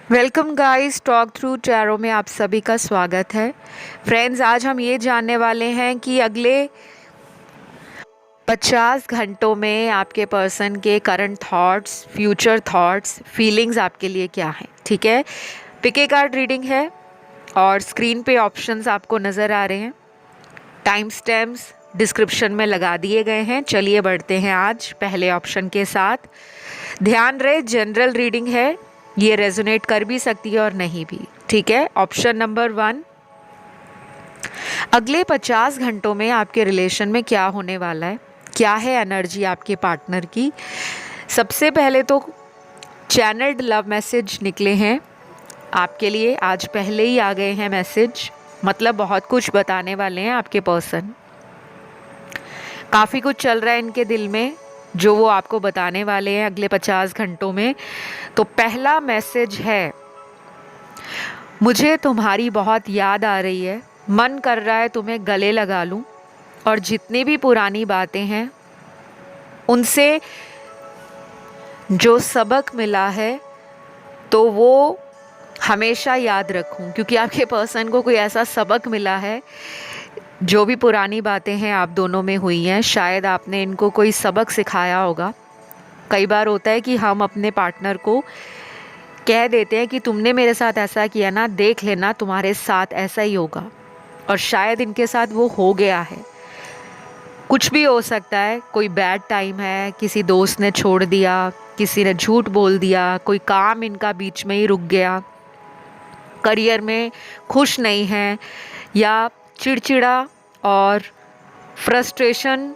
Welcome guys, talk through tarot में आप सभी का स्वागत है। फ्रेंड्स, आज हम ये जानने वाले हैं कि अगले 50 घंटों में आपके पर्सन के current thoughts, future thoughts, feelings आपके लिए क्या हैं। ठीक है, पिक ए कार्ड रीडिंग है और स्क्रीन पे ऑप्शंस आपको नज़र आ रहे हैं। टाइम स्टैम्प्स डिस्क्रिप्शन में लगा दिए गए हैं। चलिए बढ़ते हैं आज पहले ऑप्शन के साथ। ध्यान रहे, जनरल रीडिंग है, ये रेजोनेट कर भी सकती है और नहीं भी। ठीक है, ऑप्शन नंबर 1, अगले 50 घंटों में आपके रिलेशन में क्या होने वाला है, क्या है एनर्जी आपके पार्टनर की। सबसे पहले तो चैनल्ड लव मैसेज निकले हैं आपके लिए, आज पहले ही आ गए हैं मैसेज, मतलब बहुत कुछ बताने वाले हैं आपके पर्सन। काफ़ी कुछ चल रहा है इनके दिल में जो वो आपको बताने वाले हैं अगले 50 घंटों में। तो पहला मैसेज है, मुझे तुम्हारी बहुत याद आ रही है, मन कर रहा है तुम्हें गले लगा लूं और जितनी भी पुरानी बातें हैं उनसे जो सबक मिला है तो वो हमेशा याद रखूं, क्योंकि आपके पर्सन को कोई ऐसा सबक मिला है। जो भी पुरानी बातें हैं आप दोनों में हुई हैं, शायद आपने इनको कोई सबक सिखाया होगा। कई बार होता है कि हम अपने पार्टनर को कह देते हैं कि तुमने मेरे साथ ऐसा किया ना, देख लेना तुम्हारे साथ ऐसा ही होगा, और शायद इनके साथ वो हो गया है। कुछ भी हो सकता है, कोई बैड टाइम है, किसी दोस्त ने छोड़ दिया, किसी ने झूठ बोल दिया, कोई काम इनका बीच में ही रुक गया, करियर में खुश नहीं है, या चिड़चिड़ा और फ्रस्ट्रेशन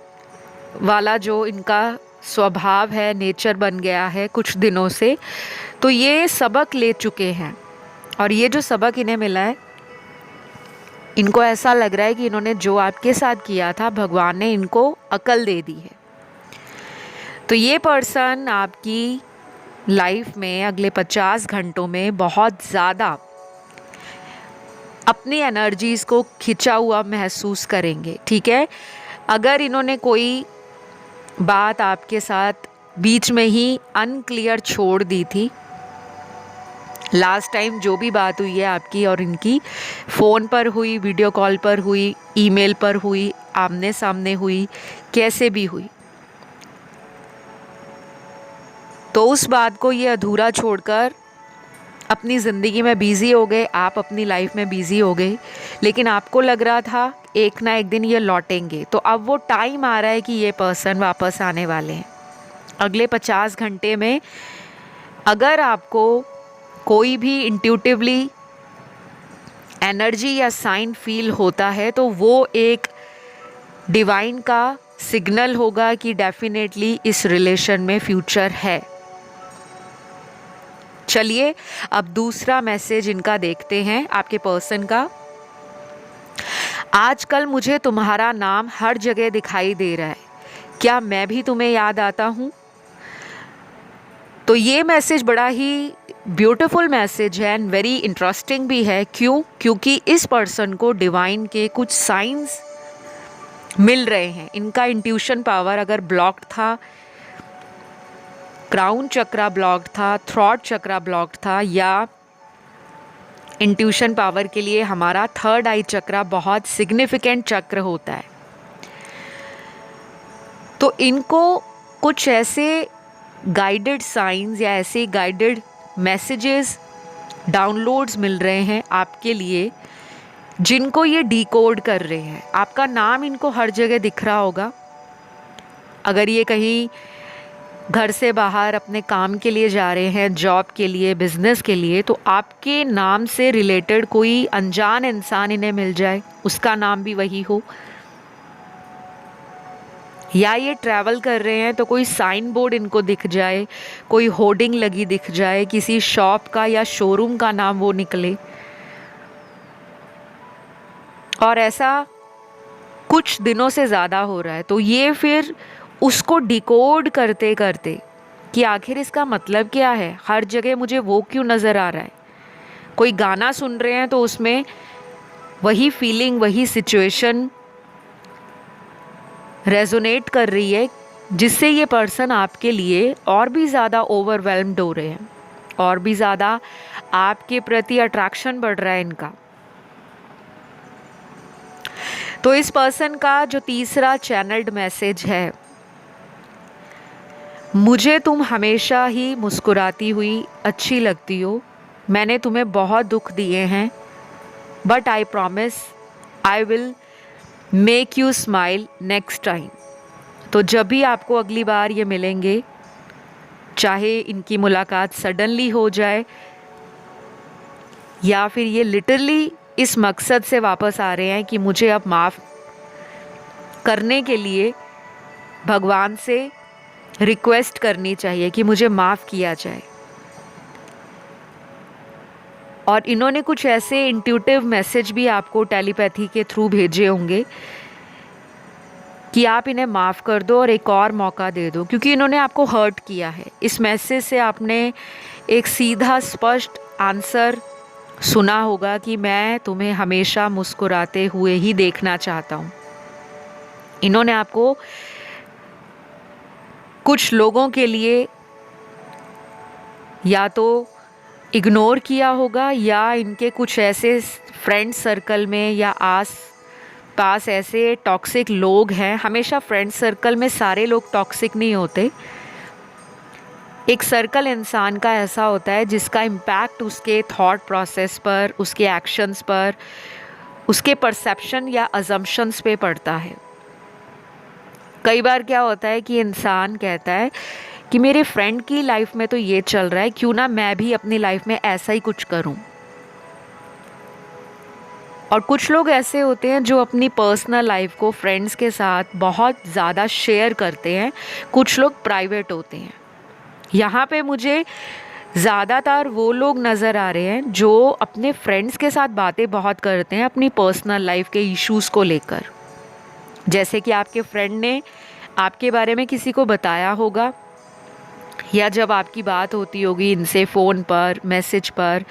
वाला जो इनका स्वभाव है, नेचर बन गया है कुछ दिनों से। तो ये सबक ले चुके हैं और ये जो सबक इन्हें मिला है, इनको ऐसा लग रहा है कि इन्होंने जो आपके साथ किया था, भगवान ने इनको अकल दे दी है। तो ये पर्सन आपकी लाइफ में अगले 50 घंटों में बहुत ज़्यादा अपनी एनर्जीज़ को खिंचा हुआ महसूस करेंगे। ठीक है, अगर इन्होंने कोई बात आपके साथ बीच में ही अनक्लियर छोड़ दी थी, लास्ट टाइम जो भी बात हुई है आपकी और इनकी, फ़ोन पर हुई, वीडियो कॉल पर हुई, ईमेल पर हुई, आमने सामने हुई, कैसे भी हुई, तो उस बात को ये अधूरा छोड़कर अपनी ज़िंदगी में बिज़ी हो गए, आप अपनी लाइफ में बिज़ी हो गए। लेकिन आपको लग रहा था एक ना एक दिन ये लौटेंगे, तो अब वो टाइम आ रहा है कि ये पर्सन वापस आने वाले हैं अगले 50 घंटे में। अगर आपको कोई भी इंट्यूटिवली एनर्जी या साइन फील होता है तो वो एक डिवाइन का सिग्नल होगा कि डेफिनेटली इस रिलेशन में फ्यूचर है। चलिए अब दूसरा मैसेज इनका देखते हैं, आपके पर्सन का। आजकल मुझे तुम्हारा नाम हर जगह दिखाई दे रहा है, क्या मैं भी तुम्हें याद आता हूँ। तो ये मैसेज बड़ा ही ब्यूटीफुल मैसेज है एंड वेरी इंटरेस्टिंग भी है। क्यों? क्योंकि इस पर्सन को डिवाइन के कुछ साइंस मिल रहे हैं। इनका इंट्यूशन पावर अगर ब्लॉक्ड था, क्राउन चक्रा ब्लॉक्ड था, थ्रॉट चक्रा ब्लॉक्ड था, या इंट्यूशन पावर के लिए हमारा थर्ड आई चक्रा बहुत सिग्निफिकेंट चक्र होता है, तो इनको कुछ ऐसे गाइडेड साइंस या ऐसे गाइडेड मैसेजेस, डाउनलोड्स मिल रहे हैं आपके लिए, जिनको ये डिकोड कर रहे हैं। आपका नाम इनको हर जगह दिख रहा होगा। अगर ये कहीं घर से बाहर अपने काम के लिए जा रहे हैं, जॉब के लिए, बिजनेस के लिए, तो आपके नाम से रिलेटेड कोई अनजान इंसान इन्हें मिल जाए, उसका नाम भी वही हो, या ये ट्रैवल कर रहे हैं तो कोई साइन बोर्ड इनको दिख जाए, कोई होर्डिंग लगी दिख जाए, किसी शॉप का या शोरूम का नाम वो निकले, और ऐसा कुछ दिनों से ज़्यादा हो रहा है। तो ये फिर उसको डिकोड करते करते कि आखिर इसका मतलब क्या है, हर जगह मुझे वो क्यों नज़र आ रहा है। कोई गाना सुन रहे हैं तो उसमें वही फीलिंग, वही सिचुएशन रेजोनेट कर रही है, जिससे ये पर्सन आपके लिए और भी ज़्यादा ओवरवेल्म्ड हो रहे हैं। और भी ज़्यादा आपके प्रति अट्रैक्शन बढ़ रहा है इनका। तो इस पर्सन का जो तीसरा चैनल्ड मैसेज है, मुझे तुम हमेशा ही मुस्कुराती हुई अच्छी लगती हो, मैंने तुम्हें बहुत दुख दिए हैं, but I promise I will make you smile next time. तो जब भी आपको अगली बार ये मिलेंगे, चाहे इनकी मुलाकात सडनली हो जाए या फिर ये लिटरली इस मकसद से वापस आ रहे हैं कि मुझे अब माफ़ करने के लिए भगवान से रिक्वेस्ट करनी चाहिए कि मुझे माफ़ किया जाए। और इन्होंने कुछ ऐसे इंट्यूटिव मैसेज भी आपको टेलीपैथी के थ्रू भेजे होंगे कि आप इन्हें माफ़ कर दो और एक और मौका दे दो, क्योंकि इन्होंने आपको हर्ट किया है। इस मैसेज से आपने एक सीधा स्पष्ट आंसर सुना होगा कि मैं तुम्हें हमेशा मुस्कुराते हुए ही देखना चाहता हूँ। इन्होंने आपको कुछ लोगों के लिए या तो इग्नोर किया होगा, या इनके कुछ ऐसे फ्रेंड सर्कल में या आस पास ऐसे टॉक्सिक लोग हैं। हमेशा फ्रेंड सर्कल में सारे लोग टॉक्सिक नहीं होते। एक सर्कल इंसान का ऐसा होता है जिसका इम्पैक्ट उसके थॉट प्रोसेस पर, उसके एक्शंस पर, उसके परसेप्शन या अजम्पशंस पे पड़ता है। कई बार क्या होता है कि इंसान कहता है कि मेरे फ्रेंड की लाइफ में तो ये चल रहा है, क्यों ना मैं भी अपनी लाइफ में ऐसा ही कुछ करूं। और कुछ लोग ऐसे होते हैं जो अपनी पर्सनल लाइफ को फ्रेंड्स के साथ बहुत ज़्यादा शेयर करते हैं, कुछ लोग प्राइवेट होते हैं। यहाँ पे मुझे ज़्यादातर वो लोग नज़र आ रहे हैं जो अपने फ्रेंड्स के साथ बातें बहुत करते हैं अपनी पर्सनल लाइफ के इश्यूज़ को लेकर। जैसे कि आपके फ्रेंड ने आपके बारे में किसी को बताया होगा, या जब आपकी बात होती होगी इनसे फ़ोन पर, मैसेज पर,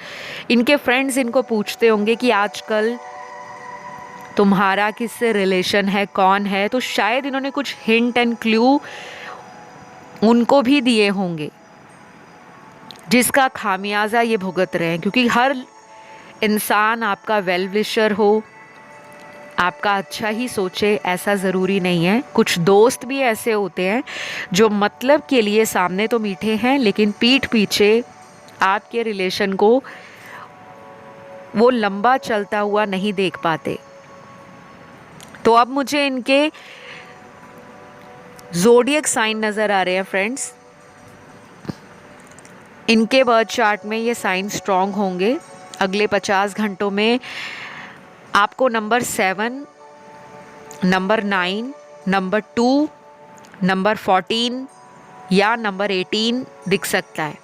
इनके फ्रेंड्स इनको पूछते होंगे कि आजकल तुम्हारा किससे रिलेशन है, कौन है। तो शायद इन्होंने कुछ हिंट एंड क्लू उनको भी दिए होंगे, जिसका खामियाजा ये भुगत रहे हैं। क्योंकि हर इंसान आपका वेल विशर हो, आपका अच्छा ही सोचे, ऐसा ज़रूरी नहीं है। कुछ दोस्त भी ऐसे होते हैं जो मतलब के लिए सामने तो मीठे हैं, लेकिन पीठ पीछे आपके रिलेशन को वो लंबा चलता हुआ नहीं देख पाते। तो अब मुझे इनके ज़ोडिएक साइन नज़र आ रहे हैं फ्रेंड्स। इनके बर्थ चार्ट में ये साइन स्ट्रॉन्ग होंगे। अगले 50 घंटों में आपको नंबर 7, नंबर 9, नंबर 2, नंबर 14 या नंबर 18 दिख सकता है।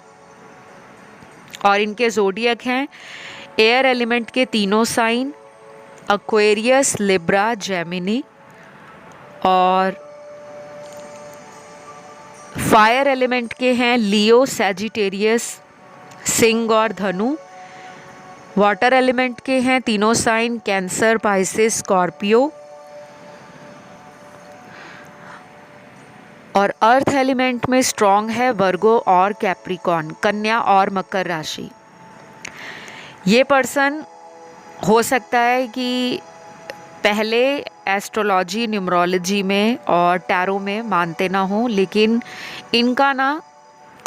और इनके ज़ोडिएक हैं एयर एलिमेंट के तीनों साइन, एक्वेरियस, लिब्रा, जेमिनी, और फायर एलिमेंट के हैं लियो, सैजिटेरियस, सिंह और धनु। वाटर एलिमेंट के हैं तीनों साइन कैंसर, पाइसेस, स्कॉर्पियो। और अर्थ एलिमेंट में स्ट्रॉन्ग है वर्गो और कैप्रिकॉर्न, कन्या और मकर राशि। ये पर्सन हो सकता है कि पहले एस्ट्रोलॉजी, न्यूमरोलॉजी में और टैरो में मानते ना हो, लेकिन इनका ना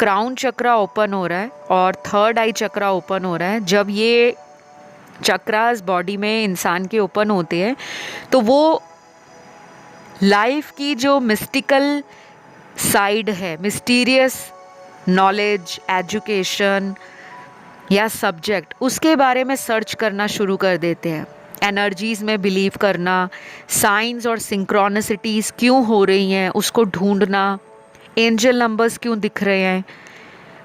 क्राउन चक्रा ओपन हो रहा है और थर्ड आई चक्रा ओपन हो रहा है। जब ये चक्रास बॉडी में इंसान के ओपन होते हैं तो वो लाइफ की जो मिस्टिकल साइड है, मिस्टीरियस नॉलेज, एजुकेशन या सब्जेक्ट, उसके बारे में सर्च करना शुरू कर देते हैं। एनर्जीज़ में बिलीव करना, साइंस और सिंक्रोनिसिटीज़ क्यों हो रही हैं उसको ढूंढना, एंजल नंबर्स क्यों दिख रहे हैं।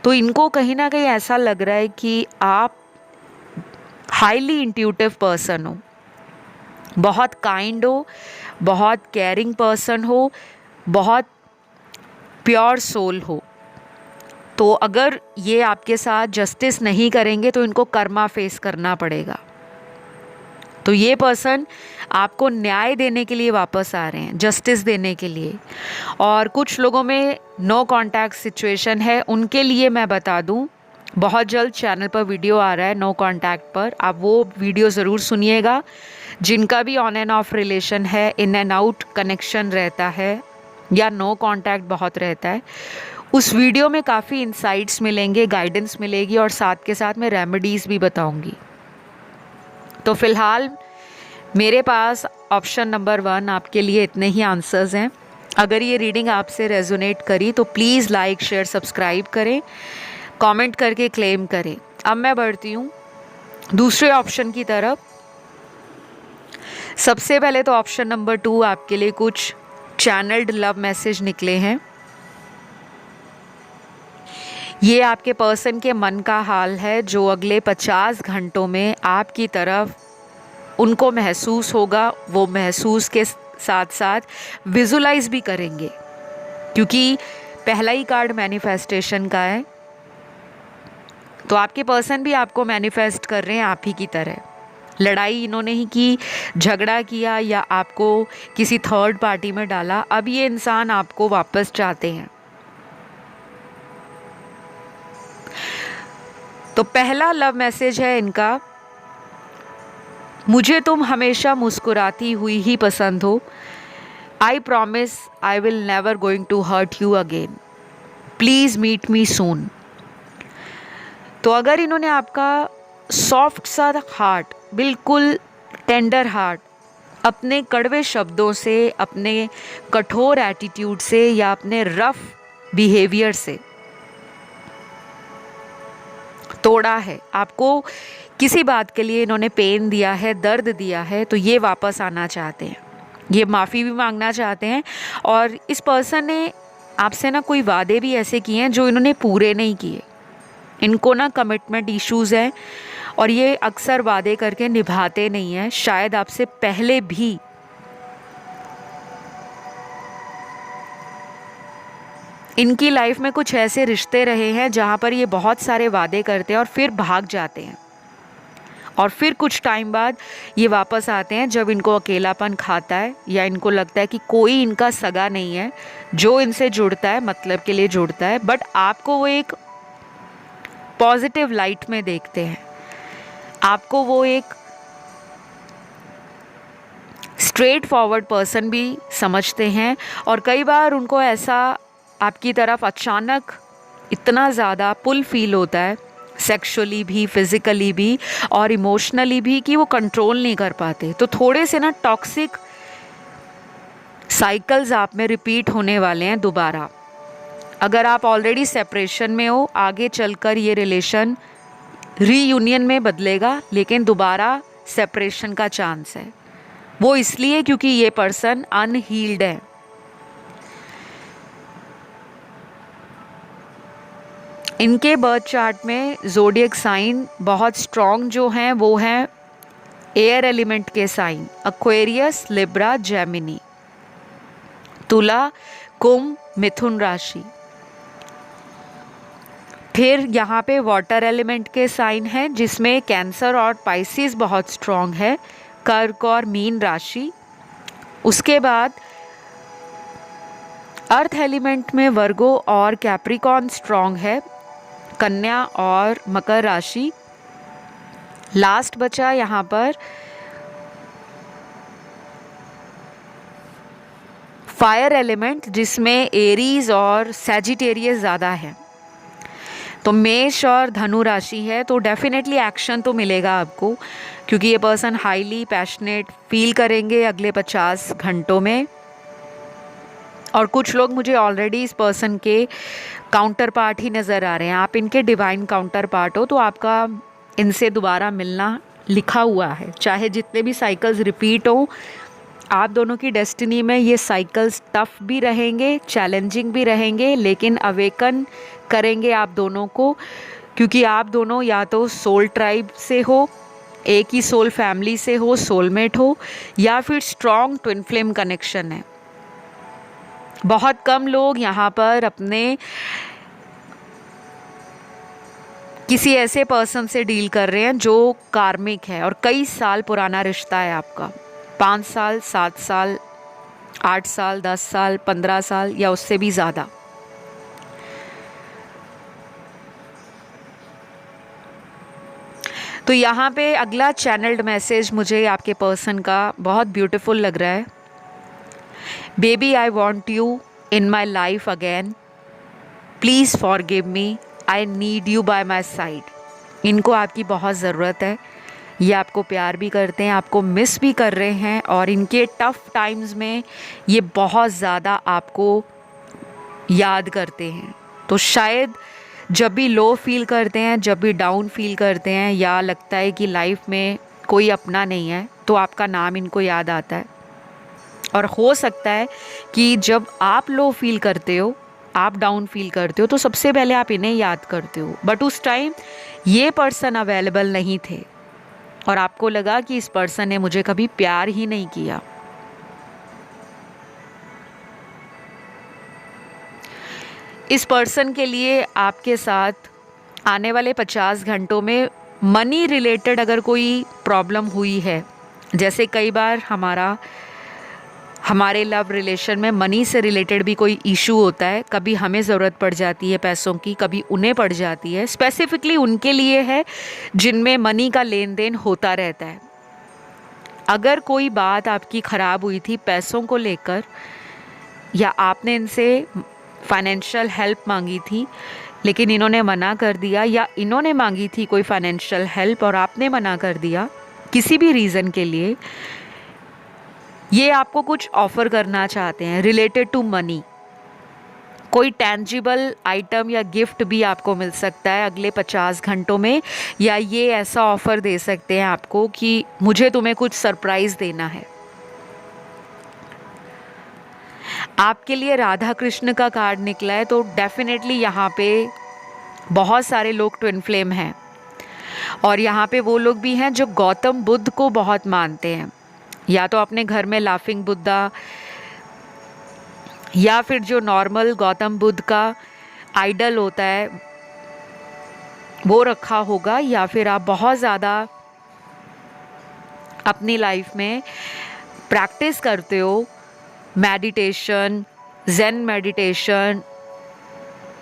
तो इनको कहीं ना कहीं ऐसा लग रहा है कि आप हाईली इंट्यूटिव पर्सन हो, बहुत काइंड हो, बहुत केयरिंग पर्सन हो, बहुत प्योर सोल हो। तो अगर ये आपके साथ जस्टिस नहीं करेंगे तो इनको कर्मा फेस करना पड़ेगा। तो ये पर्सन आपको न्याय देने के लिए वापस आ रहे हैं, जस्टिस देने के लिए। और कुछ लोगों में नो कांटेक्ट सिचुएशन है, उनके लिए मैं बता दूं, बहुत जल्द चैनल पर वीडियो आ रहा है नो कांटेक्ट पर, आप वो वीडियो ज़रूर सुनिएगा। जिनका भी ऑन एंड ऑफ रिलेशन है, इन एंड आउट कनेक्शन रहता है या नो कांटेक्ट बहुत रहता है, उस वीडियो में काफ़ी इंसाइट्स मिलेंगे, गाइडेंस मिलेगी और साथ के साथ मैं रेमेडीज़ भी बताऊंगी। तो फ़िलहाल मेरे पास ऑप्शन नंबर 1 आपके लिए इतने ही आंसर्स हैं। अगर ये रीडिंग आपसे रेजोनेट करी तो प्लीज़ लाइक शेयर सब्सक्राइब करें, कमेंट करके क्लेम करें। अब मैं बढ़ती हूँ दूसरे ऑप्शन की तरफ। सबसे पहले तो ऑप्शन नंबर 2 आपके लिए कुछ चैनल्ड लव मैसेज निकले हैं। ये आपके पर्सन के मन का हाल है जो अगले 50 घंटों में आपकी तरफ उनको महसूस होगा। वो महसूस के साथ साथ विजुलाइज भी करेंगे, क्योंकि पहला ही कार्ड मैनिफेस्टेशन का है। तो आपके पर्सन भी आपको मैनिफेस्ट कर रहे हैं आप ही की तरह। लड़ाई इन्होंने ही की, झगड़ा किया या आपको किसी थर्ड पार्टी में डाला, अब ये इंसान आपको वापस चाहते हैं। तो पहला लव मैसेज है इनका, मुझे तुम हमेशा मुस्कुराती हुई ही पसंद हो। I promise I will never going to hurt you again, please meet me soon. तो अगर इन्होंने आपका सॉफ्ट सा हार्ट, बिल्कुल टेंडर हार्ट, अपने कड़वे शब्दों से, अपने कठोर एटीट्यूड से या अपने रफ बिहेवियर से तोड़ा है, आपको किसी बात के लिए इन्होंने पेन दिया है, दर्द दिया है, तो ये वापस आना चाहते हैं, ये माफ़ी भी मांगना चाहते हैं। और इस पर्सन ने आपसे ना कोई वादे भी ऐसे किए हैं जो इन्होंने पूरे नहीं किए। इनको ना कमिटमेंट इश्यूज़ हैं और ये अक्सर वादे करके निभाते नहीं हैं। शायद आपसे पहले भी इनकी लाइफ में कुछ ऐसे रिश्ते रहे हैं जहाँ पर ये बहुत सारे वादे करते हैं और फिर भाग जाते हैं, और फिर कुछ टाइम बाद ये वापस आते हैं जब इनको अकेलापन खाता है या इनको लगता है कि कोई इनका सगा नहीं है जो इनसे जुड़ता है, मतलब के लिए जुड़ता है। बट आपको वो एक पॉजिटिव लाइट में देखते हैं, आपको वो एक स्ट्रेट फॉरवर्ड पर्सन भी समझते हैं। और कई बार उनको ऐसा आपकी तरफ अचानक इतना ज़्यादा पुल फील होता है, सेक्सुअली भी, फिज़िकली भी और इमोशनली भी, कि वो कंट्रोल नहीं कर पाते। तो थोड़े से ना टॉक्सिक साइकिल्स आप में रिपीट होने वाले हैं दोबारा। अगर आप ऑलरेडी सेपरेशन में हो, आगे चलकर ये रिलेशन रीयूनियन में बदलेगा, लेकिन दोबारा सेपरेशन का चांस है। वो इसलिए क्योंकि ये पर्सन अनहील्ड है। इनके बर्थ चार्ट में ज़ोडिएक साइन बहुत स्ट्रॉन्ग जो हैं वो हैं एयर एलिमेंट के साइन, एक्वेरियस, लिब्रा, जेमिनी, तुला, कुंभ, मिथुन राशि। फिर यहाँ पे वाटर एलिमेंट के साइन हैं जिसमें कैंसर और पाइसिस बहुत स्ट्रॉन्ग है, कर्क और मीन राशि। उसके बाद अर्थ एलिमेंट में वर्गो और कैप्रिकॉन स्ट्रॉन्ग है, कन्या और मकर राशि। लास्ट बचा यहाँ पर फायर एलिमेंट जिसमें एरीज और सैजिटेरियस ज़्यादा है। तो मेष और धनु राशि है, तो डेफिनेटली एक्शन तो मिलेगा आपको, क्योंकि ये पर्सन हाईली पैशनेट फील करेंगे अगले 50 घंटों में। और कुछ लोग मुझे ऑलरेडी इस पर्सन के काउंटर पार्ट ही नज़र आ रहे हैं। आप इनके डिवाइन काउंटर पार्ट हो, तो आपका इनसे दोबारा मिलना लिखा हुआ है। चाहे जितने भी साइकिल्स रिपीट हो, आप दोनों की डेस्टिनी में ये साइकिल्स टफ भी रहेंगे, चैलेंजिंग भी रहेंगे, लेकिन अवेकन करेंगे आप दोनों को, क्योंकि आप दोनों या तो सोल ट्राइब से हो, एक ही सोल फैमिली से हो, सोलमेट हो, या फिर स्ट्रॉन्ग ट्विन फ्लेम कनेक्शन है। बहुत कम लोग यहाँ पर अपने किसी ऐसे पर्सन से डील कर रहे हैं जो कार्मिक है और कई साल पुराना रिश्ता है आपका, 5 साल, 7 साल, 8 साल, 10 साल, 15 साल या उससे भी ज़्यादा। तो यहाँ पे अगला चैनल्ड मैसेज मुझे आपके पर्सन का बहुत ब्यूटीफुल लग रहा है। Baby, I want you in my life again, please forgive me, I need you bye my side. इनको आपकी बहुत ज़रूरत है, ये आपको प्यार भी करते हैं, आपको मिस भी कर रहे हैं, और इनके टफ़ टाइम्स में ये बहुत ज़्यादा आपको याद करते हैं। तो शायद जब भी लो फील करते हैं, जब भी डाउन फील करते हैं, या लगता है कि लाइफ में कोई अपना नहीं है, तो आपका नाम इनको याद आता है। और हो सकता है कि जब आप लो फील करते हो, आप डाउन फील करते हो, तो सबसे पहले आप इन्हें याद करते हो। बट उस टाइम ये पर्सन अवेलेबल नहीं थे और आपको लगा कि इस पर्सन ने मुझे कभी प्यार ही नहीं किया। इस पर्सन के लिए आपके साथ आने वाले 50 घंटों में मनी रिलेटेड अगर कोई प्रॉब्लम हुई है, जैसे कई बार हमारे लव रिलेशन में मनी से रिलेटेड भी कोई इशू होता है, कभी हमें ज़रूरत पड़ जाती है पैसों की, कभी उन्हें पड़ जाती है। स्पेसिफिकली उनके लिए है जिनमें मनी का लेन देन होता रहता है। अगर कोई बात आपकी ख़राब हुई थी पैसों को लेकर, या आपने इनसे फाइनेंशियल हेल्प मांगी थी लेकिन इन्होंने मना कर दिया, या इन्होंने मांगी थी कोई फाइनेंशियल हेल्प और आपने मना कर दिया, किसी भी रीज़न के लिए, ये आपको कुछ ऑफ़र करना चाहते हैं रिलेटेड टू मनी। कोई टेंजिबल आइटम या गिफ्ट भी आपको मिल सकता है अगले 50 घंटों में, या ये ऐसा ऑफ़र दे सकते हैं आपको कि मुझे तुम्हें कुछ सरप्राइज़ देना है। आपके लिए राधा कृष्ण का कार्ड निकला है, तो डेफिनेटली यहाँ पे बहुत सारे लोग ट्विन फ्लेम हैं, और यहाँ पे वो लोग भी हैं जो गौतम बुद्ध को बहुत मानते हैं, या तो अपने घर में लाफिंग बुद्धा या फिर जो नॉर्मल गौतम बुद्ध का आइडल होता है वो रखा होगा, या फिर आप बहुत ज़्यादा अपनी लाइफ में प्रैक्टिस करते हो मेडिटेशन, ज़ेन मेडिटेशन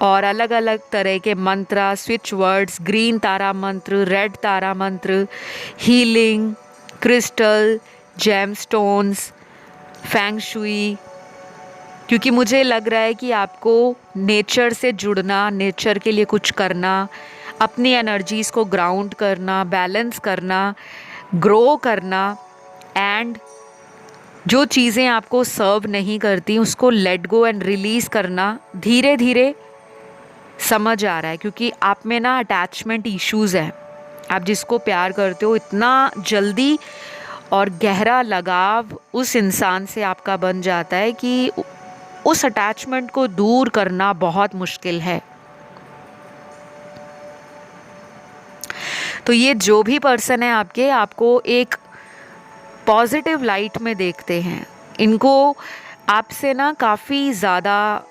और अलग अलग तरह के मंत्र, स्विच वर्ड्स, ग्रीन तारा मंत्र, रेड तारा मंत्र, healing, crystal, gem stones, feng shui, क्योंकि मुझे लग रहा है कि आपको नेचर से जुड़ना, नेचर के लिए कुछ करना, अपनी एनर्जीज़ को ग्राउंड करना, बैलेंस करना, ग्रो करना, एंड जो चीज़ें आपको सर्व नहीं करती उसको लेट गो एंड रिलीज़ करना धीरे धीरे समझ आ रहा है, क्योंकि आप में ना अटैचमेंट इश्यूज़ हैं। आप जिसको प्यार करते हो इतना जल्दी और गहरा लगाव उस इंसान से आपका बन जाता है कि उस अटैचमेंट को दूर करना बहुत मुश्किल है। तो ये जो भी पर्सन है आपके, आपको एक पॉजिटिव लाइट में देखते हैं। इनको आपसे ना काफ़ी ज़्यादा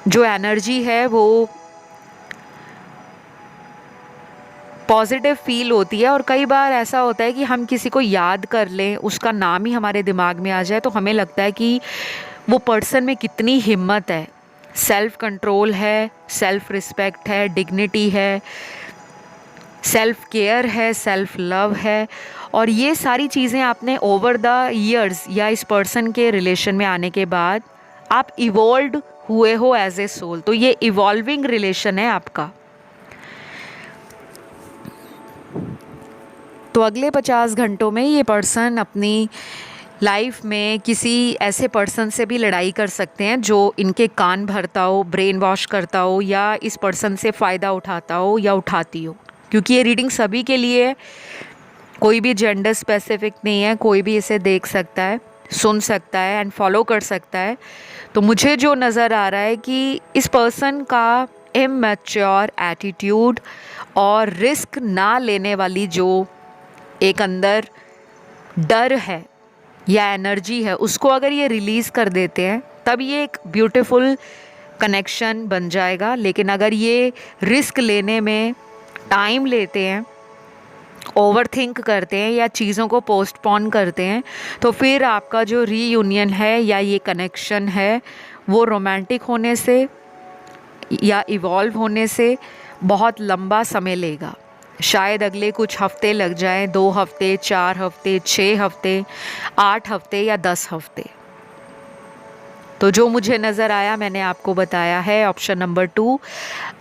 जो एनर्जी है वो पॉजिटिव फील होती है, और कई बार ऐसा होता है कि हम किसी को याद कर लें, उसका नाम ही हमारे दिमाग में आ जाए, तो हमें लगता है कि वो पर्सन में कितनी हिम्मत है, सेल्फ कंट्रोल है, सेल्फ रिस्पेक्ट है, डिग्निटी है, सेल्फ केयर है, सेल्फ लव है, और ये सारी चीज़ें आपने ओवर द ईयर्स या इस पर्सन के रिलेशन में आने के बाद आप इवॉल्व हुए हो एज ए सोल। तो ये इवॉल्विंग रिलेशन है आपका। तो अगले 50 घंटों में ये पर्सन अपनी लाइफ में किसी ऐसे पर्सन से भी लड़ाई कर सकते हैं जो इनके कान भरता हो, ब्रेन वॉश करता हो, या इस पर्सन से फ़ायदा उठाता हो या उठाती हो, क्योंकि ये रीडिंग सभी के लिए है, कोई भी जेंडर स्पेसिफिक नहीं है, कोई भी इसे देख सकता है, सुन सकता है एंड फॉलो कर सकता है। तो मुझे जो नज़र आ रहा है कि इस पर्सन का इमैच्योर एटीट्यूड और रिस्क ना लेने वाली जो एक अंदर डर है या एनर्जी है, उसको अगर ये रिलीज़ कर देते हैं तब ये एक ब्यूटीफुल कनेक्शन बन जाएगा। लेकिन अगर ये रिस्क लेने में टाइम लेते हैं, ओवरथिंक करते हैं या चीज़ों को पोस्टपोन करते हैं, तो फिर आपका जो रीयूनियन है या ये कनेक्शन है वो रोमांटिक होने से या इवॉल्व होने से बहुत लंबा समय लेगा। शायद अगले कुछ हफ्ते लग जाएं, 2 हफ्ते, 4 हफ्ते, 6 हफ्ते, 8 हफ्ते या 10 हफ्ते। तो जो मुझे नज़र आया मैंने आपको बताया है, ऑप्शन नंबर 2।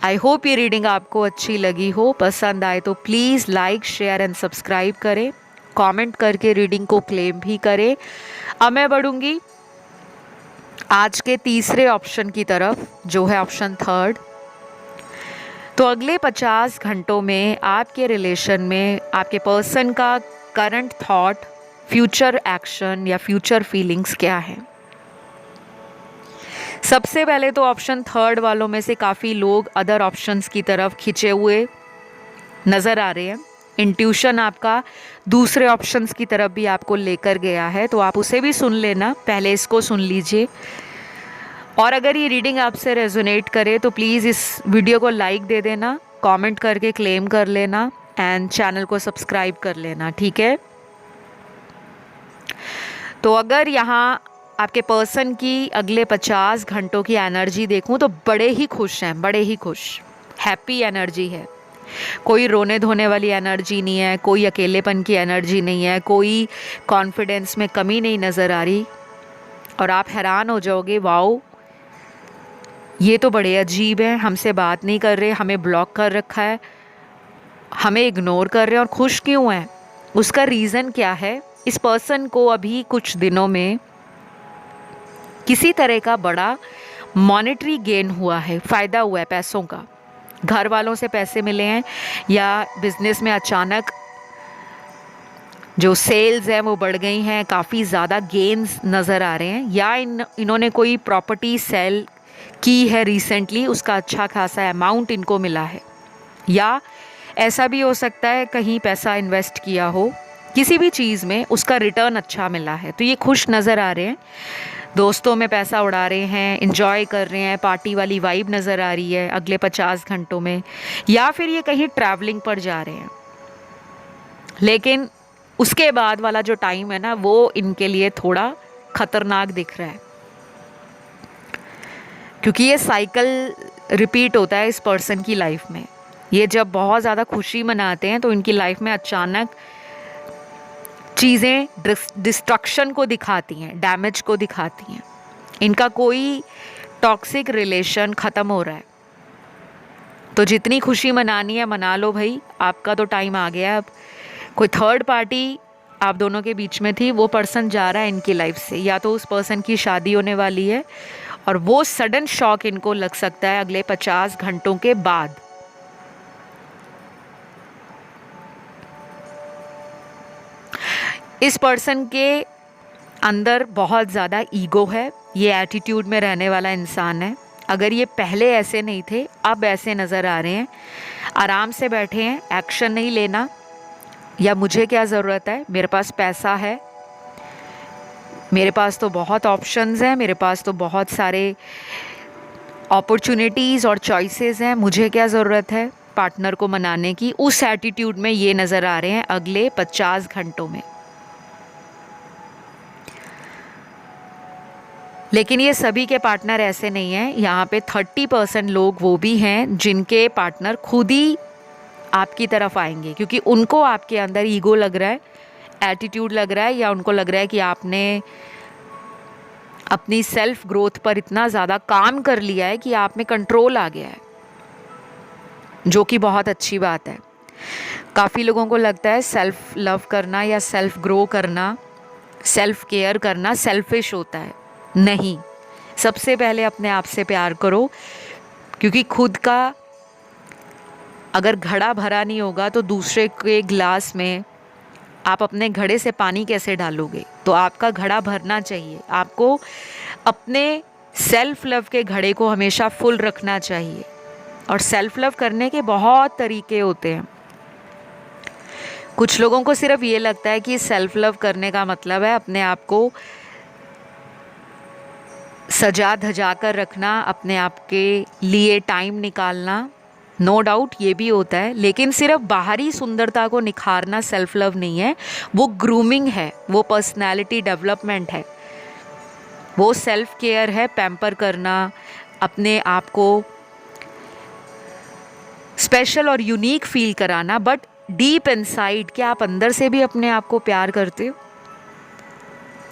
आई होप ये रीडिंग आपको अच्छी लगी हो। पसंद आए तो please like, share and subscribe करें। कमेंट करके रीडिंग को क्लेम भी करें। अब मैं बढ़ूंगी आज के तीसरे ऑप्शन की तरफ, जो है ऑप्शन 3। तो अगले 50 घंटों में आपके रिलेशन में आपके पर्सन का करंट थॉट, फ्यूचर एक्शन या फ्यूचर फीलिंग्स क्या है। सबसे पहले तो ऑप्शन 3 वालों में से काफ़ी लोग अदर ऑप्शंस की तरफ खिंचे हुए नज़र आ रहे हैं। इंट्यूशन आपका दूसरे ऑप्शंस की तरफ भी आपको लेकर गया है, तो आप उसे भी सुन लेना, पहले इसको सुन लीजिए। और अगर ये रीडिंग आपसे रेजोनेट करे तो प्लीज़ इस वीडियो को लाइक दे देना, कमेंट करके क्लेम कर लेना एंड चैनल को सब्सक्राइब कर लेना, ठीक है। तो अगर यहाँ आपके पर्सन की अगले 50 घंटों की एनर्जी देखूँ तो बड़े ही खुश हैं, बड़े ही खुश, हैप्पी एनर्जी है। कोई रोने धोने वाली एनर्जी नहीं है, कोई अकेलेपन की एनर्जी नहीं है, कोई कॉन्फिडेंस में कमी नहीं नज़र आ रही। और आप हैरान हो जाओगे, वाओ ये तो बड़े अजीब हैं, हमसे बात नहीं कर रहे, हमें ब्लॉक कर रखा है, हमें इग्नोर कर रहे हैं, और खुश क्यों हैं। उसका रीज़न क्या है। इस पर्सन को अभी कुछ दिनों में किसी तरह का बड़ा मॉनेटरी गेन हुआ है, फ़ायदा हुआ है पैसों का, घर वालों से पैसे मिले हैं या बिजनेस में अचानक जो सेल्स हैं वो बढ़ गई हैं, काफ़ी ज़्यादा गेन्स नज़र आ रहे हैं, या इन्होंने कोई प्रॉपर्टी सेल की है रिसेंटली, उसका अच्छा खासा अमाउंट इनको मिला है। या ऐसा भी हो सकता है कहीं पैसा इन्वेस्ट किया हो किसी भी चीज़ में, उसका रिटर्न अच्छा मिला है, तो ये खुश नज़र आ रहे हैं। दोस्तों में पैसा उड़ा रहे हैं, इंजॉय कर रहे हैं, पार्टी वाली वाइब नज़र आ रही है अगले 50 घंटों में। या फिर ये कहीं ट्रैवलिंग पर जा रहे हैं। लेकिन उसके बाद वाला जो टाइम है ना, वो इनके लिए थोड़ा ख़तरनाक दिख रहा है, क्योंकि ये साइकिल रिपीट होता है इस पर्सन की लाइफ में। ये जब बहुत ज़्यादा खुशी मनाते हैं तो इनकी लाइफ में अचानक चीज़ें डिस्ट्रक्शन को दिखाती हैं, डैमेज को दिखाती हैं। इनका कोई टॉक्सिक रिलेशन ख़त्म हो रहा है, तो जितनी खुशी मनानी है मना लो भाई, आपका तो टाइम आ गया। अब कोई थर्ड पार्टी आप दोनों के बीच में थी, वो पर्सन जा रहा है इनकी लाइफ से, या तो उस पर्सन की शादी होने वाली है और वो सडन शॉक इनको लग सकता है अगले 50 घंटों के बाद। इस पर्सन के अंदर बहुत ज़्यादा ईगो है, ये एटीट्यूड में रहने वाला इंसान है। अगर ये पहले ऐसे नहीं थे, अब ऐसे नज़र आ रहे हैं, आराम से बैठे हैं, एक्शन नहीं लेना, या मुझे क्या ज़रूरत है, मेरे पास पैसा है, मेरे पास तो बहुत ऑप्शंस हैं, मेरे पास तो बहुत सारे अपॉर्चुनिटीज़ और चॉइसेस हैं, मुझे क्या ज़रूरत है पार्टनर को मनाने की। उस एटीट्यूड में ये नज़र आ रहे हैं अगले 50 घंटों में। लेकिन ये सभी के पार्टनर ऐसे नहीं हैं। यहाँ पे 30% लोग वो भी हैं जिनके पार्टनर खुद ही आपकी तरफ आएंगे, क्योंकि उनको आपके अंदर ईगो लग रहा है, एटीट्यूड लग रहा है, या उनको लग रहा है कि आपने अपनी सेल्फ ग्रोथ पर इतना ज़्यादा काम कर लिया है कि आप में कंट्रोल आ गया है, जो कि बहुत अच्छी बात है। काफ़ी लोगों को लगता है सेल्फ लव करना या सेल्फ ग्रो करना, सेल्फ केयर करना सेल्फिश होता है। नहीं, सबसे पहले अपने आप से प्यार करो, क्योंकि खुद का अगर घड़ा भरा नहीं होगा तो दूसरे के गिलास में आप अपने घड़े से पानी कैसे डालोगे। तो आपका घड़ा भरना चाहिए, आपको अपने सेल्फ लव के घड़े को हमेशा फुल रखना चाहिए। और सेल्फ लव करने के बहुत तरीके होते हैं। कुछ लोगों को सिर्फ ये लगता है कि सेल्फ लव करने का मतलब है अपने आप को सजा धजा कर रखना, अपने आप के लिए टाइम निकालना। नो डाउट ये भी होता है, लेकिन सिर्फ बाहरी सुंदरता को निखारना सेल्फ लव नहीं है, वो ग्रूमिंग है, वो पर्सनालिटी डेवलपमेंट है, वो सेल्फ केयर है, पैम्पर करना, अपने आप को स्पेशल और यूनिक फील कराना, बट डीप इनसाइड क्या आप अंदर से भी अपने आप को प्यार करते हो?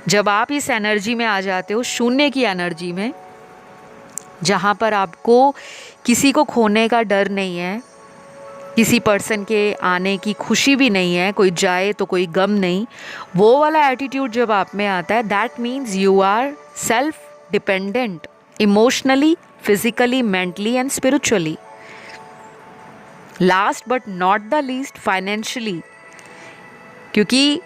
जब आप इस एनर्जी में आ जाते हो, शून्य की एनर्जी में, जहाँ पर आपको किसी को खोने का डर नहीं है, किसी पर्सन के आने की खुशी भी नहीं है, कोई जाए तो कोई गम नहीं, वो वाला एटीट्यूड जब आप में आता है, that means you are self dependent emotionally, physically, mentally and spiritually. Last but not the least financially, क्योंकि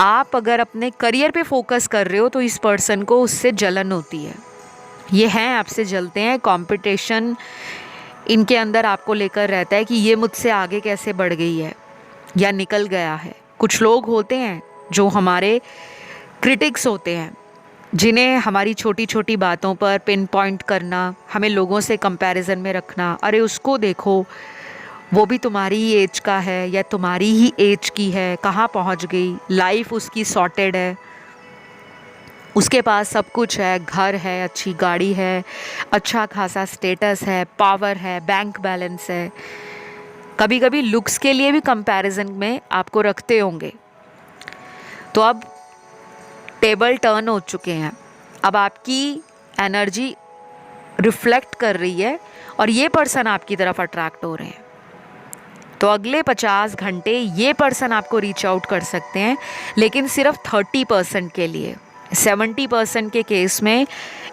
आप अगर अपने करियर पे फोकस कर रहे हो तो इस पर्सन को उससे जलन होती है, ये हैं आपसे जलते हैं, कंपटीशन इनके अंदर आपको लेकर रहता है कि ये मुझसे आगे कैसे बढ़ गई है या निकल गया है। कुछ लोग होते हैं जो हमारे क्रिटिक्स होते हैं, जिन्हें हमारी छोटी छोटी बातों पर पिन पॉइंट करना, हमें लोगों से कंपैरिजन में रखना, अरे उसको देखो वो भी तुम्हारी ही एज का है या तुम्हारी ही एज की है, कहाँ पहुँच गई, लाइफ उसकी सॉर्टेड है, उसके पास सब कुछ है, घर है, अच्छी गाड़ी है, अच्छा खासा स्टेटस है, पावर है, बैंक बैलेंस है। कभी कभी लुक्स के लिए भी कंपैरिजन में आपको रखते होंगे। तो अब टेबल टर्न हो चुके हैं, अब आपकी एनर्जी रिफ्लेक्ट कर रही है और ये पर्सन आपकी तरफ अट्रैक्ट हो रहे हैं। तो अगले 50 घंटे ये पर्सन आपको रीच आउट कर सकते हैं, लेकिन सिर्फ 30% के लिए। 70% के केस में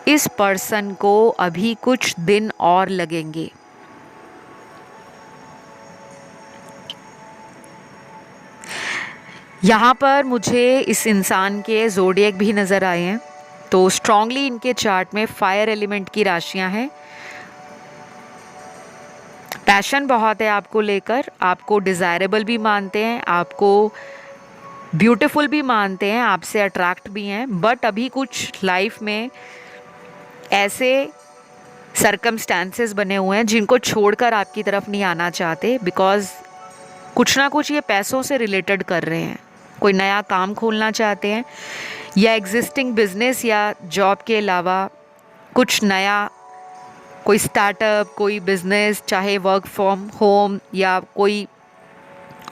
इस पर्सन को अभी कुछ दिन और लगेंगे। यहाँ पर मुझे इस इंसान के ज़ोडिएक भी नज़र आए हैं, तो स्ट्रांगली इनके चार्ट में फायर एलिमेंट की राशियाँ हैं। पैशन बहुत है आपको लेकर, आपको डिज़ायरेबल भी मानते हैं, आपको ब्यूटीफुल भी मानते हैं, आपसे अट्रैक्ट भी हैं, बट अभी कुछ लाइफ में ऐसे सर्कमस्टांसेस बने हुए हैं जिनको छोड़कर आपकी तरफ नहीं आना चाहते, बिकॉज़ कुछ ना कुछ ये पैसों से रिलेटेड कर रहे हैं। कोई नया काम खोलना चाहते हैं या एग्जिस्टिंग बिजनेस या जॉब के अलावा कुछ नया, कोई स्टार्टअप, कोई बिजनेस, चाहे वर्क फ्रॉम होम या कोई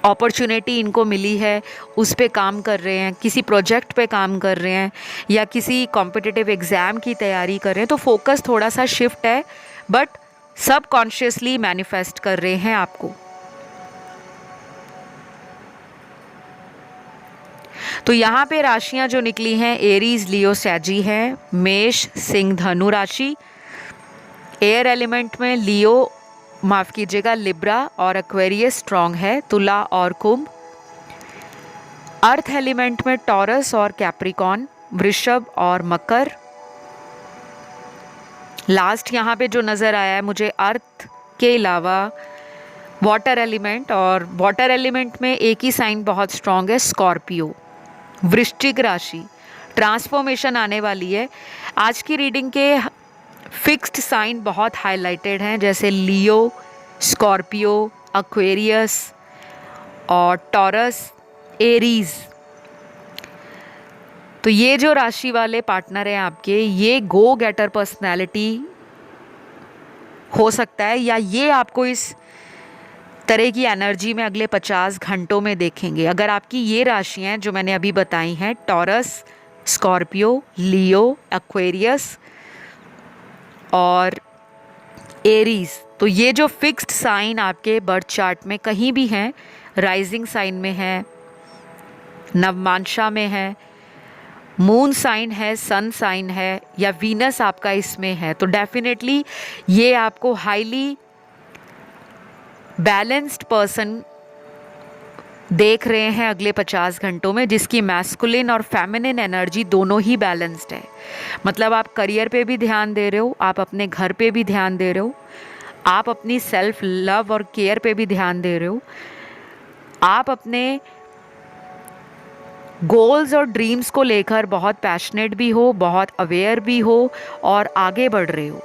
अपॉर्चुनिटी इनको मिली है उस पे काम कर रहे हैं, किसी प्रोजेक्ट पे काम कर रहे हैं या किसी कॉम्पिटिटिव एग्ज़ाम की तैयारी कर रहे हैं। तो फोकस थोड़ा सा शिफ्ट है, बट सब कॉन्शियसली मैनिफेस्ट कर रहे हैं आपको। तो यहाँ पे राशियाँ जो निकली हैं, एरीज, लियो, सैजी हैं, मेष, सिंह, धनु राशि। एयर एलिमेंट में लियो, माफ़ कीजिएगा, लिब्रा और एक्वेरियस स्ट्रॉन्ग है, तुला और कुंभ। अर्थ एलिमेंट में टॉरस और कैप्रिकॉन, वृषभ और मकर। लास्ट यहाँ पे जो नज़र आया है मुझे अर्थ के अलावा वाटर एलिमेंट, और वाटर एलिमेंट में एक ही साइन बहुत स्ट्रॉन्ग है, स्कॉर्पियो। वृश्चिक राशि, ट्रांसफॉर्मेशन आने वाली है। आज की रीडिंग के फिक्स्ड साइन बहुत हाईलाइटेड हैं, जैसे लियो, स्कॉर्पियो, एक्वेरियस और टॉरस, एरीज। तो ये जो राशि वाले पार्टनर हैं आपके, ये गो गेटर पर्सनैलिटी हो सकता है, या ये आपको इस तरह की एनर्जी में अगले 50 घंटों में देखेंगे। अगर आपकी ये राशियाँ जो मैंने अभी बताई हैं, टॉरस, स्कॉर्पियो, लियो, एक्वेरियस और एरीज, तो ये जो फिक्स्ड साइन आपके बर्थ चार्ट में कहीं भी हैं, राइजिंग साइन में है, नवमांशा में है, मून साइन है, सन साइन है, या वीनस आपका इसमें है, तो डेफिनेटली ये आपको हाईली बैलेंस्ड पर्सन देख रहे हैं अगले 50 घंटों में, जिसकी मैस्कुलिन और फेमिनिन एनर्जी दोनों ही बैलेंस्ड है। मतलब आप करियर पे भी ध्यान दे रहे हो, आप अपने घर पे भी ध्यान दे रहे हो, आप अपनी सेल्फ लव और केयर पे भी ध्यान दे रहे हो, आप अपने गोल्स और ड्रीम्स को लेकर बहुत पैशनेट भी हो, बहुत अवेयर भी हो और आगे बढ़ रहे हो।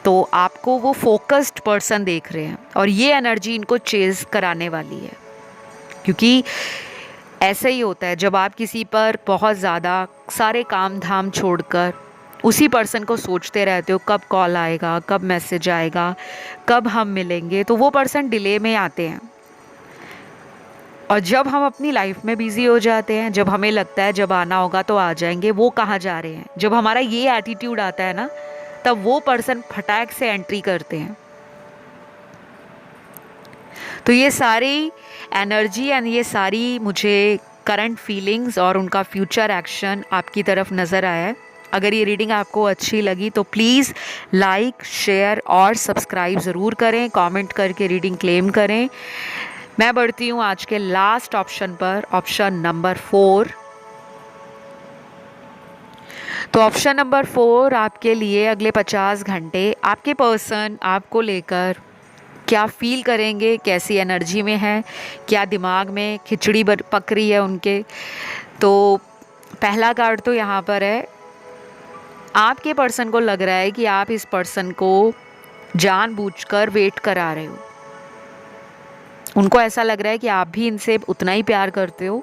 तो आपको वो फोकस्ड पर्सन देख रहे हैं और ये एनर्जी इनको चेज़ कराने वाली है, क्योंकि ऐसे ही होता है जब आप किसी पर बहुत ज़्यादा सारे काम धाम छोड़कर उसी पर्सन को सोचते रहते हो, कब कॉल आएगा, कब मैसेज आएगा, कब हम मिलेंगे। तो वो पर्सन डिले में आते हैं। और जब हम अपनी लाइफ में बिजी हो जाते हैं, जब हमें लगता है जब आना होगा तो आ जाएंगे, वो कहाँ जा रहे हैं, जब हमारा ये एटीट्यूड आता है ना, तब वो पर्सन फटाक से एंट्री करते हैं। तो ये सारी एनर्जी एंड ये सारी मुझे करंट फीलिंग्स और उनका फ्यूचर एक्शन आपकी तरफ नज़र आया है। अगर ये रीडिंग आपको अच्छी लगी तो प्लीज़ लाइक, शेयर और सब्सक्राइब ज़रूर करें, कमेंट करके रीडिंग क्लेम करें। मैं बढ़ती हूँ आज के लास्ट ऑप्शन पर, ऑप्शन नंबर 4। तो ऑप्शन नंबर 4 आपके लिए अगले 50 घंटे आपके पर्सन आपको लेकर क्या फील करेंगे, कैसी एनर्जी में है, क्या दिमाग में खिचड़ी पक रही है उनके। तो पहला कार्ड तो यहाँ पर है, आपके पर्सन को लग रहा है कि आप इस पर्सन को जानबूझकर वेट करा रहे हो। उनको ऐसा लग रहा है कि आप भी इनसे उतना ही प्यार करते हो,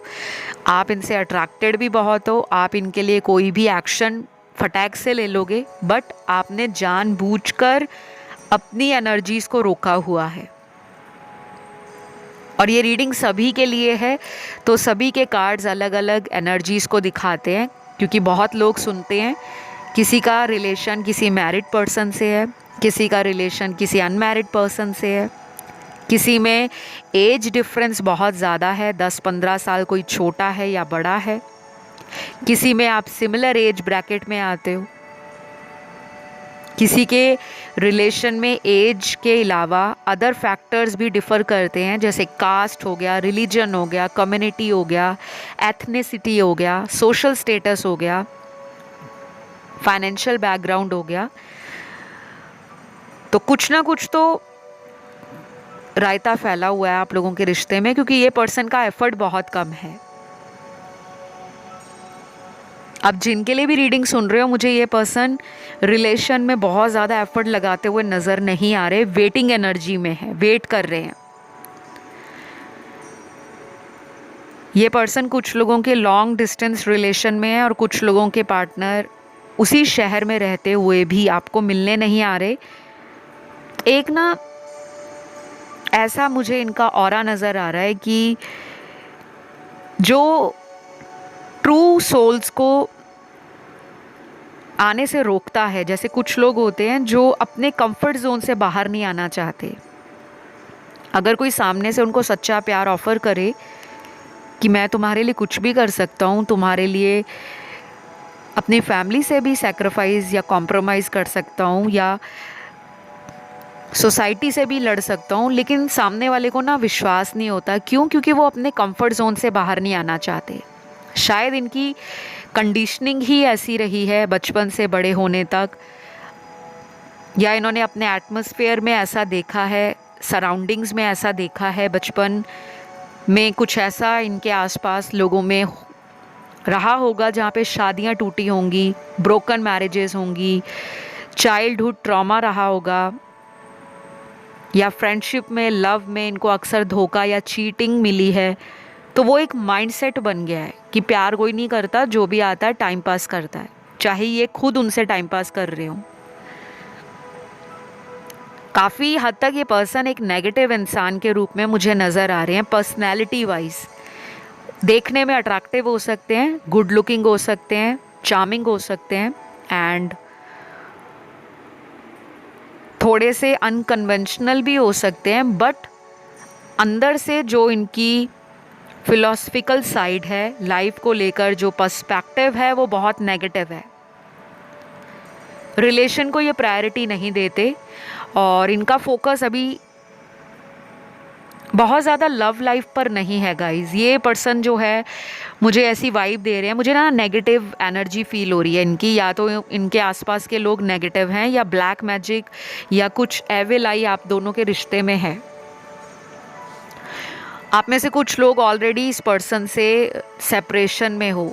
आप इनसे अट्रैक्टेड भी बहुत हो, आप इनके लिए कोई भी एक्शन फटाक से ले लोगे, बट आपने जानबूझकर अपनी एनर्जीज को रोका हुआ है। और ये रीडिंग सभी के लिए है, तो सभी के कार्ड्स अलग अलग एनर्जीज को दिखाते हैं, क्योंकि बहुत लोग सुनते हैं किसी का रिलेशन किसी मैरिड पर्सन से है, किसी का रिलेशन किसी अनमैरिड पर्सन से है, किसी में एज डिफरेंस बहुत ज़्यादा है, 10-15 साल कोई छोटा है या बड़ा है, किसी में आप सिमिलर एज ब्रैकेट में आते हो, किसी के रिलेशन में एज के अलावा अदर फैक्टर्स भी डिफ़र करते हैं, जैसे कास्ट हो गया, रिलीजन हो गया, कम्युनिटी हो गया, एथनिसिटी हो गया, सोशल स्टेटस हो गया, फाइनेंशियल बैकग्राउंड हो गया। तो कुछ ना कुछ तो रायता फैला हुआ है आप लोगों के रिश्ते में, क्योंकि ये पर्सन का एफर्ट बहुत कम है। अब जिनके लिए भी रीडिंग सुन रहे हो, मुझे ये पर्सन रिलेशन में बहुत ज़्यादा एफर्ट लगाते हुए नज़र नहीं आ रहे, वेटिंग एनर्जी में है, वेट कर रहे हैं। ये पर्सन कुछ लोगों के लॉन्ग डिस्टेंस रिलेशन में है और कुछ लोगों के पार्टनर उसी शहर में रहते हुए भी आपको मिलने नहीं आ रहे। एक ना ऐसा मुझे इनका ऑरा नज़र आ रहा है कि जो ट्रू सोल्स को आने से रोकता है, जैसे कुछ लोग होते हैं जो अपने कंफर्ट जोन से बाहर नहीं आना चाहते। अगर कोई सामने से उनको सच्चा प्यार ऑफर करे कि मैं तुम्हारे लिए कुछ भी कर सकता हूँ, तुम्हारे लिए अपनी फैमिली से भी सैक्रिफाइस या कॉम्प्रोमाइज़ कर सकता हूँ, या सोसाइटी से भी लड़ सकता हूँ, लेकिन सामने वाले को ना विश्वास नहीं होता। क्यों? क्योंकि वो अपने कंफर्ट जोन से बाहर नहीं आना चाहते। शायद इनकी कंडीशनिंग ही ऐसी रही है बचपन से बड़े होने तक, या इन्होंने अपने एटमॉस्फेयर में ऐसा देखा है, सराउंडिंग्स में ऐसा देखा है, बचपन में कुछ ऐसा इनके आसपास लोगों में रहा होगा जहाँ पे शादियाँ टूटी होंगी, ब्रोकन मैरिजेस होंगी, चाइल्डहुड ट्रॉमा रहा होगा, या फ्रेंडशिप में, लव में इनको अक्सर धोखा या चीटिंग मिली है। तो वो एक माइंडसेट बन गया है कि प्यार कोई नहीं करता, जो भी आता है टाइम पास करता है, चाहे ये खुद उनसे टाइम पास कर रहे हो। काफ़ी हद तक ये पर्सन एक नेगेटिव इंसान के रूप में मुझे नज़र आ रहे हैं। पर्सनैलिटी वाइज देखने में अट्रैक्टिव हो सकते हैं, गुड लुकिंग हो सकते हैं, चार्मिंग हो सकते हैं, एंड थोड़े से अनकन्वेंशनल भी हो सकते हैं, बट अंदर से जो इनकी फिलोसफिकल साइड है, लाइफ को लेकर जो पर्सपेक्टिव है, वो बहुत नेगेटिव है। रिलेशन को ये प्रायोरिटी नहीं देते और इनका फोकस अभी बहुत ज़्यादा लव लाइफ पर नहीं है गाइज। ये पर्सन जो है मुझे ऐसी वाइब दे रहे हैं, मुझे ना नेगेटिव एनर्जी फील हो रही है इनकी। या तो इनके आसपास के लोग नेगेटिव हैं, या ब्लैक मैजिक या कुछ एविल आई आप दोनों के रिश्ते में है। आप में से कुछ लोग ऑलरेडी इस पर्सन से सेपरेशन में हो,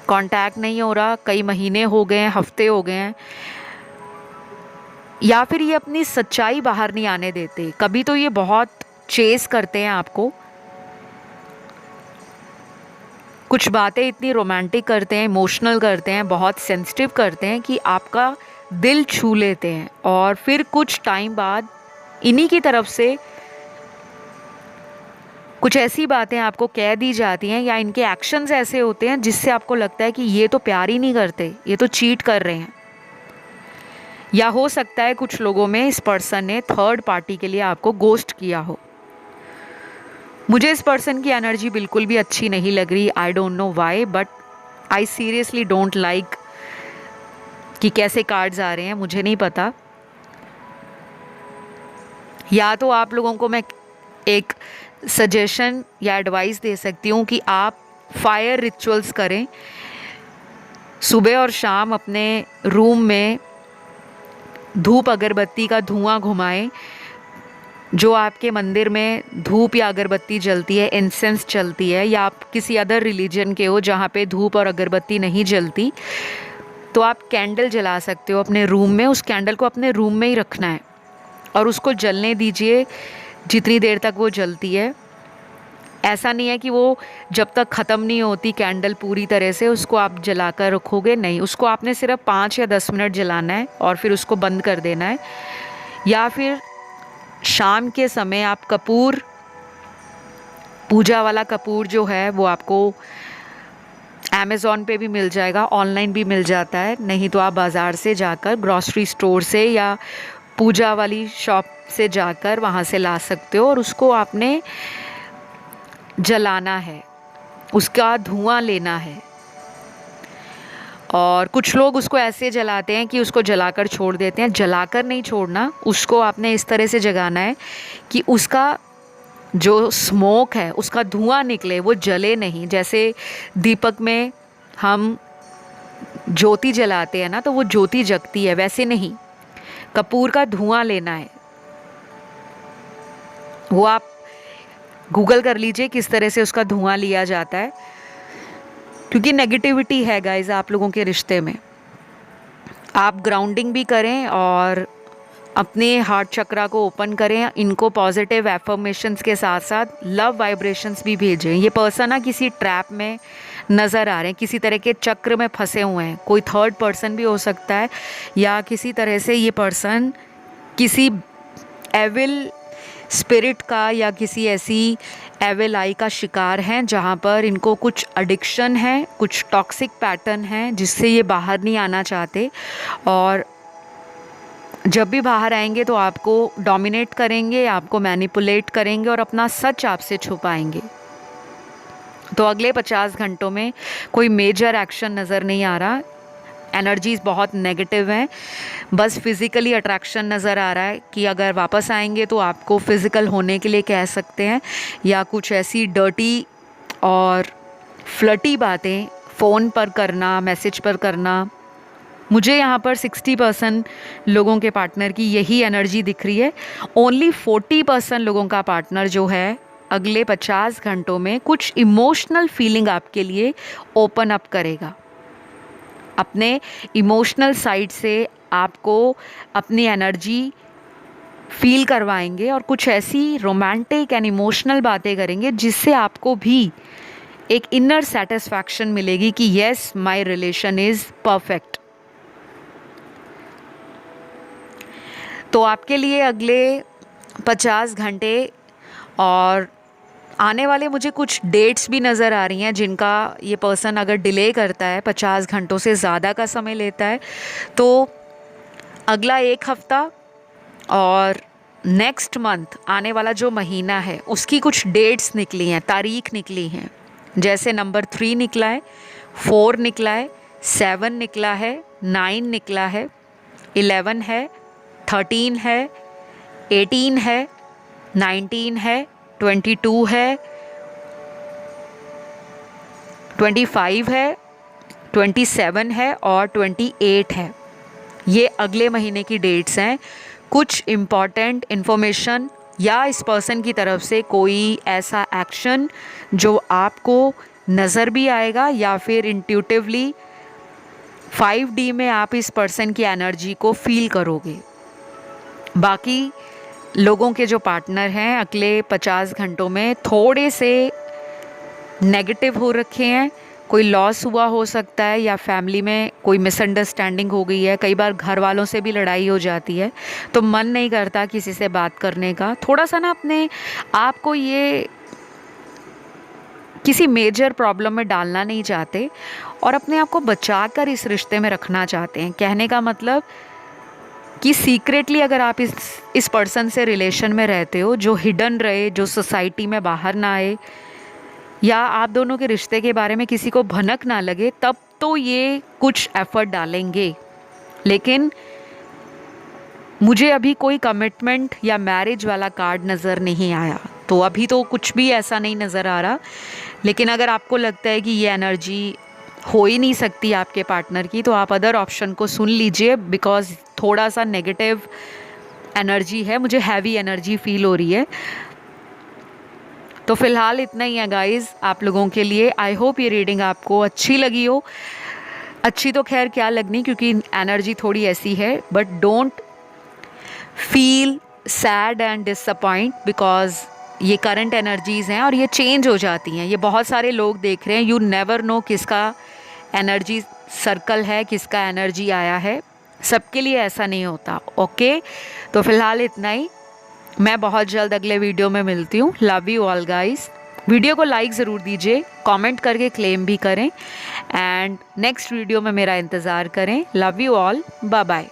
कांटेक्ट नहीं हो रहा, कई महीने हो गए हैं, हफ्ते हो गए हैं, या फिर ये अपनी सच्चाई बाहर नहीं आने देते। कभी तो ये बहुत चेस करते हैं आपको, कुछ बातें इतनी रोमांटिक करते हैं, इमोशनल करते हैं, बहुत सेंसिटिव करते हैं कि आपका दिल छू लेते हैं। और फिर कुछ टाइम बाद इन्हीं की तरफ से कुछ ऐसी बातें आपको कह दी जाती हैं या इनके एक्शंस ऐसे होते हैं जिससे आपको लगता है कि ये तो प्यार ही नहीं करते, ये तो चीट कर रहे हैं। या हो सकता है कुछ लोगों में इस पर्सन ने थर्ड पार्टी के लिए आपको गोस्ट किया हो। मुझे इस पर्सन की एनर्जी बिल्कुल भी अच्छी नहीं लग रही। I don't know why, but I seriously don't like कि कैसे कार्ड्स आ रहे हैं, मुझे नहीं पता। या तो आप लोगों को मैं एक सजेशन या एडवाइस दे सकती हूँ कि आप फायर रिचुअल्स करें। सुबह और शाम अपने रूम में धूप अगरबत्ती का धुआं घुमाएं। जो आपके मंदिर में धूप या अगरबत्ती जलती है, इंसेंस चलती है, या आप किसी अदर रिलीजन के हो जहाँ पे धूप और अगरबत्ती नहीं जलती, तो आप कैंडल जला सकते हो अपने रूम में। उस कैंडल को अपने रूम में ही रखना है और उसको जलने दीजिए जितनी देर तक वो जलती है। ऐसा नहीं है कि वो जब तक ख़त्म नहीं होती कैंडल पूरी तरह से उसको आप जलाकर रखोगे, नहीं, उसको आपने सिर्फ 5 या 10 मिनट जलाना है और फिर उसको बंद कर देना है। या फिर शाम के समय आप कपूर, पूजा वाला कपूर जो है वो आपको अमेज़ॉन पे भी मिल जाएगा, ऑनलाइन भी मिल जाता है, नहीं तो आप बाज़ार से जाकर, ग्रॉसरी स्टोर से या पूजा वाली शॉप से जाकर वहाँ से ला सकते हो। और उसको आपने जलाना है, उसका धुआं लेना है। और कुछ लोग उसको ऐसे जलाते हैं कि उसको जलाकर छोड़ देते हैं। जलाकर नहीं छोड़ना, उसको आपने इस तरह से जगाना है कि उसका जो स्मोक है, उसका धुआं निकले, वो जले नहीं। जैसे दीपक में हम ज्योति जलाते हैं ना, तो वो ज्योति जगती है, वैसे नहीं, कपूर का धुआं लेना है। वो आप गूगल कर लीजिए किस तरह से उसका धुआं लिया जाता है, क्योंकि नेगेटिविटी है गाइस आप लोगों के रिश्ते में। आप ग्राउंडिंग भी करें और अपने हार्ट चक्रा को ओपन करें, इनको पॉजिटिव एफर्मेशंस के साथ साथ लव वाइब्रेशंस भी भेजें। ये पर्सन ना किसी ट्रैप में नज़र आ रहे हैं, किसी तरह के चक्र में फंसे हुए हैं। कोई थर्ड पर्सन भी हो सकता है, या किसी तरह से ये पर्सन किसी एविल स्पिरिट का या किसी ऐसी एविल आई का शिकार हैं जहाँ पर इनको कुछ एडिक्शन है, कुछ टॉक्सिक पैटर्न है जिससे ये बाहर नहीं आना चाहते। और जब भी बाहर आएंगे तो आपको डोमिनेट करेंगे, आपको मैनिपुलेट करेंगे और अपना सच आपसे छुपाएंगे। तो अगले 50 घंटों में कोई मेजर एक्शन नज़र नहीं आ रहा। एनर्जीज़ बहुत नेगेटिव हैं, बस फिज़िकली अट्रैक्शन नज़र आ रहा है कि अगर वापस आएंगे तो आपको फ़िज़िकल होने के लिए कह सकते हैं, या कुछ ऐसी डर्टी और फ्लर्टी बातें फ़ोन पर करना, मैसेज पर करना। मुझे यहाँ पर 60% लोगों के पार्टनर की यही एनर्जी दिख रही है। ओनली 40% लोगों का पार्टनर जो है अगले 50 घंटों में कुछ इमोशनल फीलिंग आपके लिए ओपन अप करेगा। अपने इमोशनल साइड से आपको अपनी एनर्जी फील करवाएंगे और कुछ ऐसी रोमांटिक एंड इमोशनल बातें करेंगे जिससे आपको भी एक इनर सेटिस्फैक्शन मिलेगी कि yes, my relation is perfect. तो आपके लिए अगले 50 घंटे और आने वाले मुझे कुछ डेट्स भी नज़र आ रही हैं जिनका ये पर्सन अगर डिले करता है, 50 घंटों से ज़्यादा का समय लेता है, तो अगला 1 हफ़्ता और नेक्स्ट मंथ आने वाला जो महीना है उसकी कुछ डेट्स निकली हैं, तारीख निकली हैं। जैसे नंबर 3 निकला है, 4 निकला है, 7 निकला है, 9 निकला है, 11 है, 13 है, 18 है, 19 है, 22 है, 25 है, 27 है और 28 है। ये अगले महीने की डेट्स हैं। कुछ इम्पॉर्टेंट इन्फॉर्मेशन या इस पर्सन की तरफ से कोई ऐसा एक्शन जो आपको नज़र भी आएगा या फिर इंट्यूटिवली 5D में आप इस पर्सन की एनर्जी को फील करोगे। बाकी लोगों के जो पार्टनर हैं अगले 50 घंटों में थोड़े से नेगेटिव हो रखे हैं, कोई लॉस हुआ हो सकता है, या फैमिली में कोई मिसअंडरस्टैंडिंग हो गई है, कई बार घर वालों से भी लड़ाई हो जाती है, तो मन नहीं करता किसी से बात करने का। थोड़ा सा ना अपने आप को ये किसी मेजर प्रॉब्लम में डालना नहीं चाहते और अपने आप को बचा कर इस रिश्ते में रखना चाहते हैं। कहने का मतलब कि सीक्रेटली अगर आप इस पर्सन से रिलेशन में रहते हो, जो हिडन रहे, जो सोसाइटी में बाहर ना आए, या आप दोनों के रिश्ते के बारे में किसी को भनक ना लगे, तब तो ये कुछ एफर्ट डालेंगे। लेकिन मुझे अभी कोई कमिटमेंट या मैरिज वाला कार्ड नज़र नहीं आया, तो अभी तो कुछ भी ऐसा नहीं नज़र आ रहा। लेकिन अगर आपको लगता है कि ये एनर्जी हो ही नहीं सकती आपके पार्टनर की, तो आप अदर ऑप्शन को सुन लीजिए, बिकॉज थोड़ा सा नेगेटिव एनर्जी है, मुझे हैवी एनर्जी फील हो रही है। तो फिलहाल इतना ही है गाइज़ आप लोगों के लिए। आई होप ये रीडिंग आपको अच्छी लगी हो। अच्छी तो खैर क्या लगनी, क्योंकि एनर्जी थोड़ी ऐसी है, but don't feel sad and disappoint, because ये करंट एनर्जीज़ हैं और ये चेंज हो जाती हैं। ये बहुत सारे लोग देख रहे हैं, यू नेवर नो किसका एनर्जी सर्कल है, किसका एनर्जी आया है, सबके लिए ऐसा नहीं होता। ओके, तो फिलहाल इतना ही। मैं बहुत जल्द अगले वीडियो में मिलती हूँ। Love you all guys. Video को लाइक ज़रूर दीजिए, कमेंट करके क्लेम भी करें, एंड नेक्स्ट वीडियो में मेरा इंतज़ार करें। Love you all, bye bye.